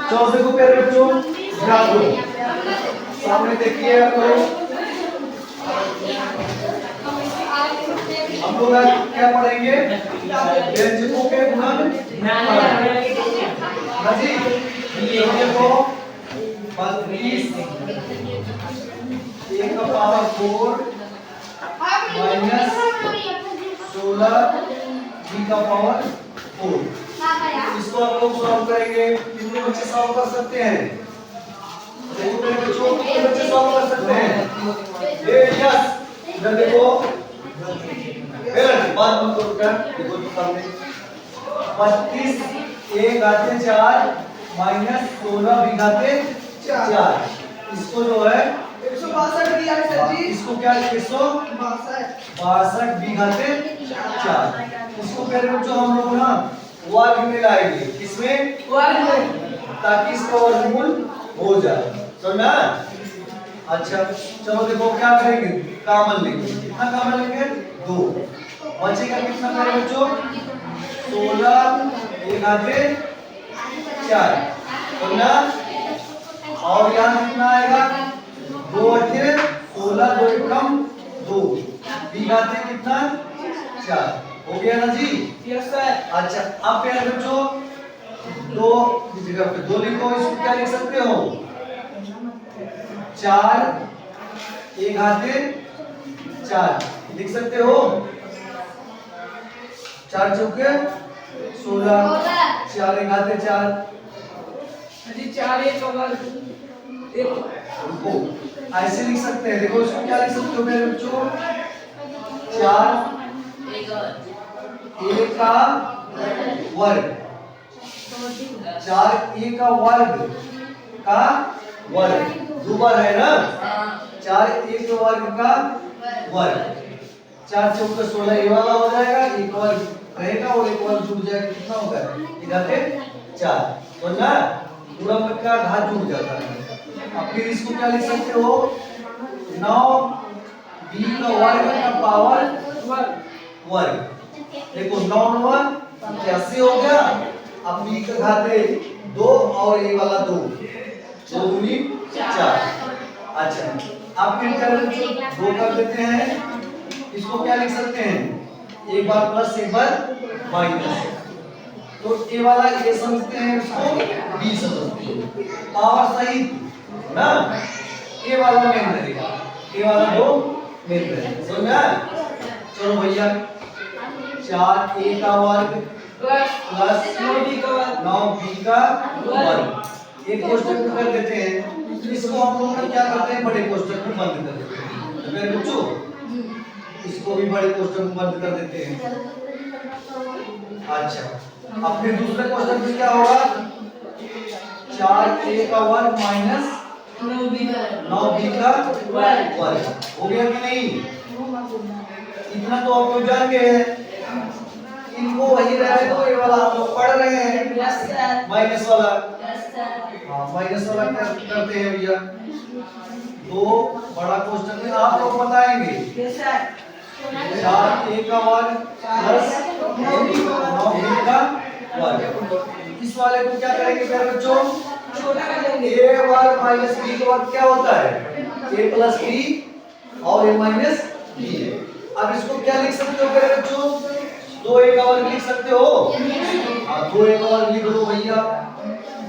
चौथे को प्यारे बच्चों ध्यान दो, सामने देखिए आप लोग। हम लोग आज क्या पढ़ेंगे? व्यंजकों के गुणन जी। देखो 32 a का पावर 4 माइनस 16 b का पावर 4। इसको आप लोग सॉल्व करेंगे। कितने बच्चे सॉल्व कर सकते हैं? देखो मेरे बच्चों, कितने बच्चे सॉल्व कर सकते हैं? यस, इधर देखो, बात मत करो क्या? देखो तो सामने 32 a घाते 4 माइनस 16 b घाते 4। इसको जो है 162 दिया है सर जी। इसको क्या 162 b घाते 4। इसको पहले बच्चों हम लोग ना वर्ग में लाएंगे। किसमें? वर्ग में, ताकि इसका वर्गमूल हो जाए। समझा? अच्छा चलो देखो क्या करेंगे, कॉमन लेंगे। कितना कॉमन लेंगे? 2। बचेगा कितना मेरे बच्चों? 16 a घाते 4। समझा? और यहाँ कितना आएगा? 2 अठे 16, 2 एकम 2, b घाते कितना? 4। हो गया ना जी? Yes sir. अच्छा अब प्यारे बच्चों 2 की जगह पे 2 लिखो। इसको क्या लिख सकते हो? 4 a घाते 4 लिख सकते हो। 4 चौके 16, 4 a घाते 4 जी। 4 1 का वर्ग, रुको ऐसे लिख सकते हैं। देखो इसको क्या लिख सकते हो मेरे बच्चों? 4 a का वर्ग, 4 a का वर्ग का वर्ग, दो बार है ना? 4 a के वर्ग का वर्ग, 4 चौक 16 ये वाला हो जाएगा, एक वर्ग रहेगा और एक वर्ग जुड़ जाएगा। कितना होगा? इधर पे 4। तो ना पूरा का घात जुड़ जाता है। अब फिर इसको क्या लिख सकते हो? 9 b का वर्ग का पावर वर्ग। देखो 9 9 कैसे हो गया? अब b का घाते 2 और ये वाला 2, 2 दूनी 4। अच्छा अब फिर क्या 2 कर देते हैं। इसको क्या लिख सकते हैं? एक बार प्लस एक बार माइनस। तो ए वाला ये समझते हैं, इसको b समझते हैं। पावर सही ना, ए वाला मेन रहेगा, ए वाला 2 मेन रहेगा। समझा? चलो भैया 4 a का वर्ग प्लस 9 b का वर्ग, 9 b का वर्ग। एक कोष्ठक में कर देते हैं। इसको हम लोग क्या करते हैं? बड़े कोष्ठक में बंद कर देते हैं। तो मेरे बच्चों इसको भी बड़े कोष्ठक में बंद कर देते हैं। अच्छा अब फिर दूसरे कोष्ठक में क्या होगा? 4 a का वर्ग माइनस 9 b का वर्ग। हो गया कि नहीं? इतना तो आप लोग जान गए हैं। इनको वही रहे तो ये वाला हम लोग पढ़ रहे हैं। Yes sir. माइनस वाला, यस सर। हाँ माइनस वाला करते हैं भैया। 2 बड़ा क्वेश्चन में आप लोग बताएंगे। Yes sir. 4 a का वर्ग प्लस 9 b का वर्ग। इस वाले को क्या करेंगे मेरे बच्चों? छोटा कर देंगे। a वर्ग माइनस b का वर्ग क्या होता है? a प्लस b और a माइनस b। अब इसको क्या लिख सकते हो मेरे बच्चों? 2 a का वर्ग लिख सकते हो। हाँ 2 a का वर्ग लिख दो भैया।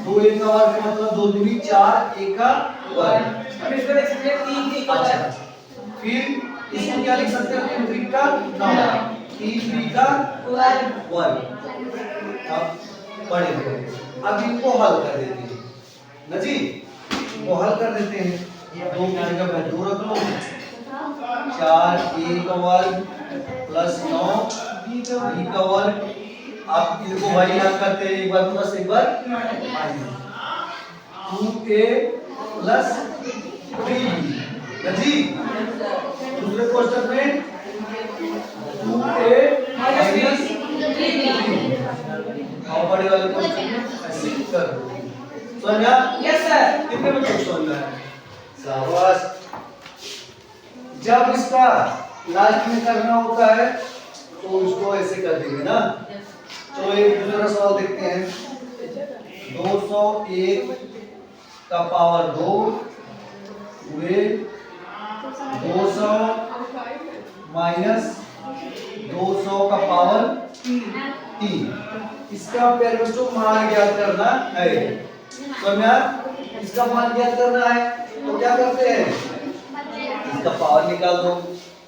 2 a का वर्ग मतलब 2 दूनी 4 a का वर्ग। अब इसको लिख सकते हैं 3 b का अच्छा वर्ग। फिर इसको क्या लिख सकते हैं? 3 का 9, 3 b का वर्ग। अब बड़े करें। अब इनको हल कर देते हैं ना जी। इनको हल कर देते हैं। 2 की जगह पे 2 रख लो। 4 a का वर्ग प्लस 9 b का वर्ग। आप इनको वही याद करते हैं, एक बार प्लस एक बार माइनस। 2a प्लस 3b ना जी। दूसरे क्वेश्चन में 2a माइनस 3b और बड़े वाले क्वेश्चन में ऐसे कर दो। समझा? Yes sir. कितने बच्चों को समझ में आया? शाबाश। जब इसका लास्ट में करना होता है तो उसको ऐसे कर देंगे ना। चलो एक दूसरा सवाल देखते हैं। 201 का पावर 2 पूरे 200 माइनस 200 का पावर 3। इसका प्यारे बच्चों मान ज्ञात करना है। समझा? इसका मान ज्ञात करना है तो क्या करते हैं, इसका पावर निकाल दो,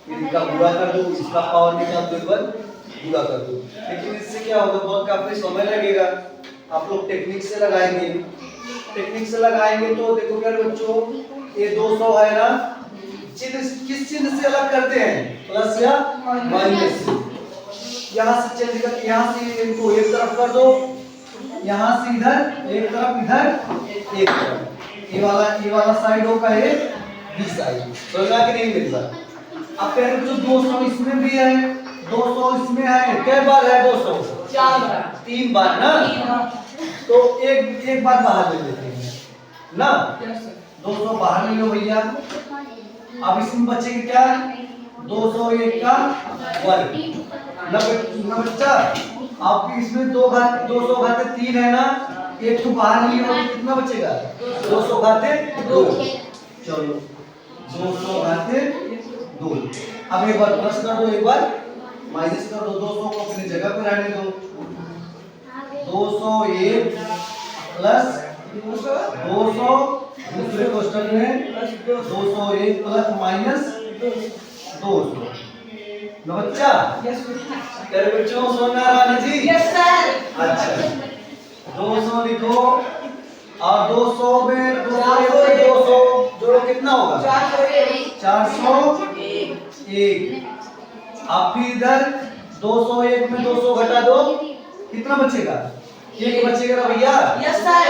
फिर इसका गुणा कर दो, इसका पावर निकाल दो, एक बार गुणा कर दो। लेकिन इससे क्या होगा, बहुत काफी समय लगेगा। आप लोग टेक्निक से लगाएंगे, टेक्निक से लगाएंगे तो देखो प्यारे बच्चों, ये 200 है ना, चिन्ह किस चिन्ह से अलग करते हैं, प्लस या माइनस। यहाँ से चल देगा, यहाँ से इनको एक तरफ कर दो, यहाँ से इधर एक तरफ, इधर एक तरफ, ये वाला साइड होगा, ये बी साइड। समझा कि नहीं मेरी बात? अब कह रहे 200 इसमें भी है, 200 इसमें है, कै बार है 200? 4 बार, 3 बार ना, तो एक बार बाहर ले लेते हैं ना, 200 बाहर ले लो भैया। अब इसमें बचेगा क्या, 201 का वर्ग ना बच्चा। आपकी इसमें 200 घाते 3 है ना, एक तो बाहर लिया तो कितना बचेगा, 200 घाते 2। चलो 200 घाते 2। अब एक बार प्लस कर दो, एक बार माइनस कर दो, 200 को अपनी जगह पर रहने दो। 201 प्लस 200 दूसरे क्वेश्चन में 201 प्लस माइनस 200 ना बच्चा। तेरे बच्चों को समझ में आ रहा है जी? Yes sir. अच्छा 200 लिखो और 200 में 200 जोड़ो कितना होगा, 401। आप फिर इधर 201 में 200 घटा दो, कितना बचेगा, 1 बचेगा ना भैया? Yes sir.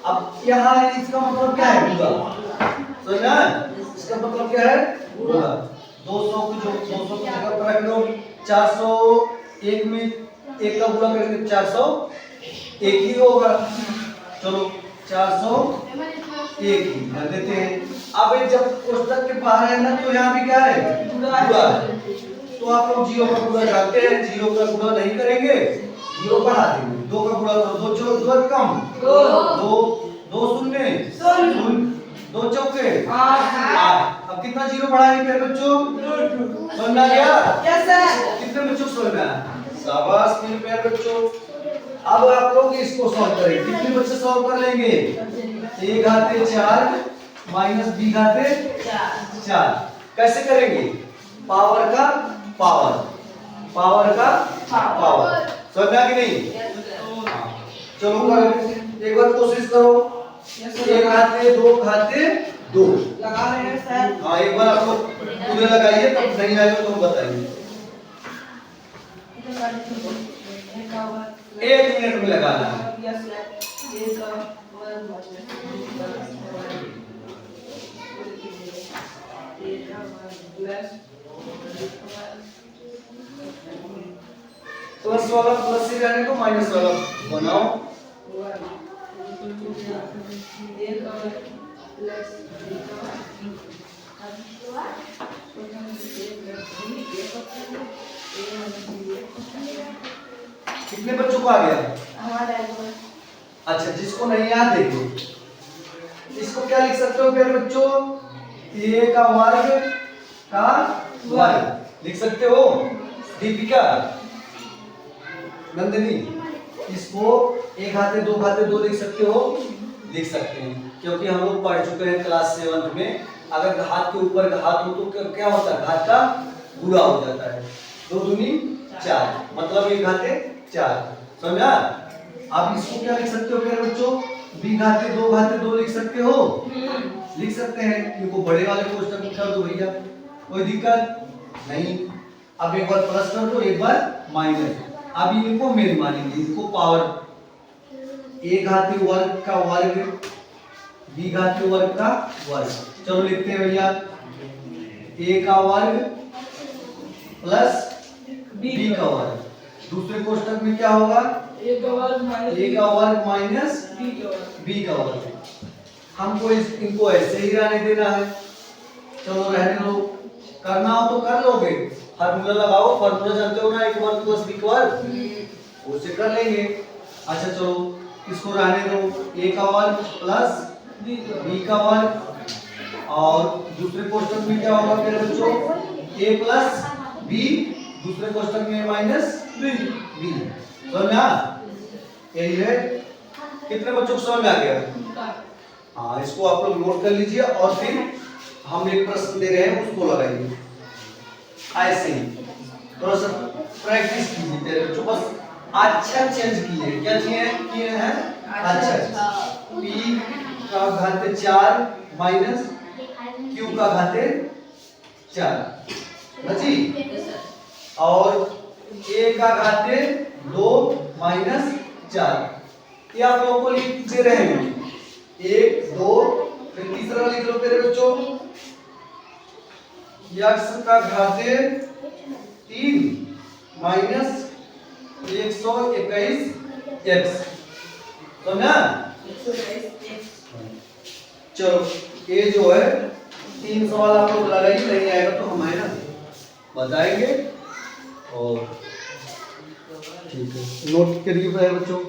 अब यहाँ इसका मतलब क्या है, पूरा समझना, इसका मतलब क्या है, पूरा 200 को जो 200 की जगह पर रख लो, 401 में 1 का गुणा करेंगे 401 ही होगा। चलो 401 ही कर देते हैं। अब ये जब कोष्ठक के बाहर है ना, तो यहाँ भी क्या है, गुणा। तो आप लोग 0 का गुणा जानते हैं, 0 का गुणा नहीं करेंगे, 0 बढ़ा देंगे, 2 का गुणा करो, 2 कम 2 शून्य 2 चौके 8। अब कितना 0 बढ़ाएंगे मेरे बच्चों, समझ में आ गया? Yes sir. कितने बच्चों को समझ में आया? शाबाश मेरे प्यारे बच्चों। अब आप लोग इसको सॉल्व करेंगे, कितने बच्चे सॉल्व कर लेंगे, a घाते 4 माइनस b घाते 4। कैसे करेंगे, पावर का पावर, पावर का पावर। समझ में आ कि नहीं? चलो करो, एक बार कोशिश करो, 1 घाते 2 घाते 2 लगा रहे हैं सर। हाँ एक बार आप लोग पूरे लगाइए, तब नहीं आएगा तो बताइए। 1 मिनट में लगाना है। Yes sir. प्लस वाला प्लस ही रहने को, माइनस वाला बनाओ। कितने बच्चों को आ गया? अच्छा जिसको नहीं याद देखो, इसको क्या लिख सकते हो प्यारे बच्चों, a का वर्ग लिख सकते हो। दीपिका, नंदिनी, इसको 1 घाते 2 घाते 2 लिख सकते हो, लिख सकते हैं, क्योंकि हम लोग पढ़ चुके हैं क्लास 7 में, अगर घात के ऊपर घात हो तो क्या होता है, घात का गुणा हो जाता है। 2 दूनी 4, मतलब 1 घाते 4। समझा? आप इसको क्या लिख सकते हो प्यारे बच्चों, b घाते 2 घाते 2 लिख सकते हो, लिख सकते हैं। इनको बड़े वाले कोष्ठक में कर दो भैया, कोई दिक्कत नहीं। अब एक बार प्लस कर दो, एक बार माइनस। अब इनको मेन मानेंगे, इनको पावर, a घाते वर्ग का वर्ग, b घाते वर्ग का वर्ग। चलो लिखते हैं भैया, a का वर्ग प्लस b का वर्ग। दूसरे कोष्ठक में क्या होगा, a का वर्ग माइनस b का वर्ग। हमको इनको ऐसे ही रहने देना है। चलो रहने दो, करना हो तो कर लोगे, फार्मूला लगाओ, फार्मूला जानते हो ना, a वर्ग प्लस b वर्ग, उससे कर लेंगे। अच्छा चलो इसको रहने दो, a का वर्ग प्लस b का वर्ग, और दूसरे क्वेश्चन में क्या होगा मेरे बच्चों, a प्लस b, दूसरे क्वेश्चन में माइनस b। समझ में आ? यही है। कितने बच्चों को समझ में आ गया? हाँ, इसको आप लोग नोट कर लीजिए और फिर हम एक प्रश्न दे रहे हैं उसको लगाइए ऐसे ही। थोड़ा सा प्रैक्टिस कीजिए तेरे बच्चों, बस अच्छा चेंज कीजिए। क्या किए हैं? अच्छा। p का घाते 4 माइनस q का घाते 4 बची, और a का घाते 2 माइनस 4। ये आप लोगों को लिख दे रहे हैं 1 2, फिर तीसरा लिख लो मेरे बच्चों, x का घाते 3 माइनस 121 x। समझा? चलो ये जो है 3 सवाल आप लोग लगाइए, नहीं आएगा तो हम है ना बताएंगे। और ठीक है, नोट करिए बच्चों।